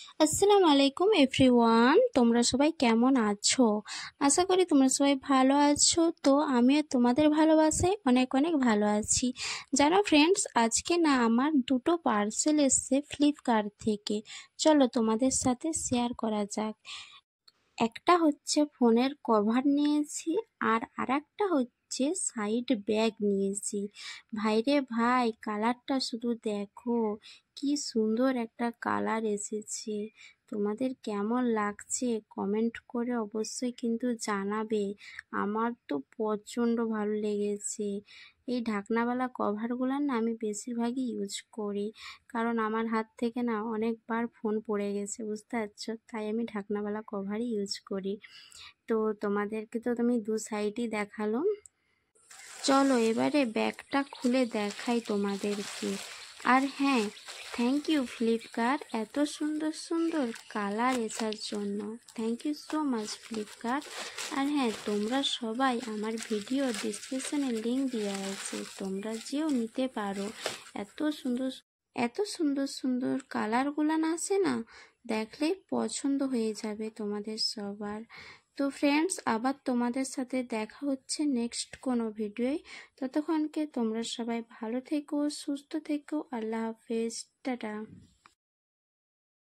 আসসালামু আলাইকুম এভরিওয়ান, তোমরা সবাই কেমন আছো? আশা করি তোমরা সবাই ভালো আছো। তো আমিও তোমাদের ভালোবাসায় অনেক অনেক ভালো আছি। জানো ফ্রেন্ডস, আজকে না আমার দুটো পার্সেল এসছে ফ্লিপকার্ট থেকে। চলো তোমাদের সাথে শেয়ার করা যাক। একটা হচ্ছে ফোনের কভার নিয়েছি, আর আরেকটা হচ্ছে সাইড ব্যাগ নিয়েছি। ভাইরে ভাই, কালারটা শুধু দেখো, কি সুন্দর একটা কালার এসেছে। তোমাদের কেমন লাগছে কমেন্ট করে অবশ্যই কিন্তু জানাবে। আমার তো প্রচণ্ড ভালো লেগেছে। এই ঢাকনাওয়ালা কভারগুলো না আমি বেশিরভাগই ইউজ করি, কারণ আমার হাত থেকে না অনেকবার ফোন পড়ে গেছে, বুঝতে পারছো, তাই আমি ঢাকনাওয়ালা কভারই ইউজ করি। তো তোমাদেরকে তো তুমি দু সাইডই দেখালো। চলো এবারে ব্যাগটা খুলে দেখাই তোমাদেরকে। আর হ্যাঁ, থ্যাংক ইউ ফ্লিপকার্ট এত সুন্দর সুন্দর কালার আসার জন্য। Thank you so much Flipkart. আর হ্যাঁ, তোমরা সবাই আমার ভিডিও ডিসক্রিপশনে লিঙ্ক দেওয়া আছে, তোমরা যেও নিতে পারো। এত সুন্দর এত সুন্দর সুন্দর কালারগুলো আছে না, দেখলেই পছন্দ হয়ে যাবে তোমাদের সবার। তো ফ্রেন্ডস, আবার তোমাদের সাথে দেখা হচ্ছে নেক্সট কোনো ভিডিওয়। ততক্ষণকে তোমরা সবাই ভালো থেকো, সুস্থ থেকো। আল্লাহ হাফেজ, টাটা।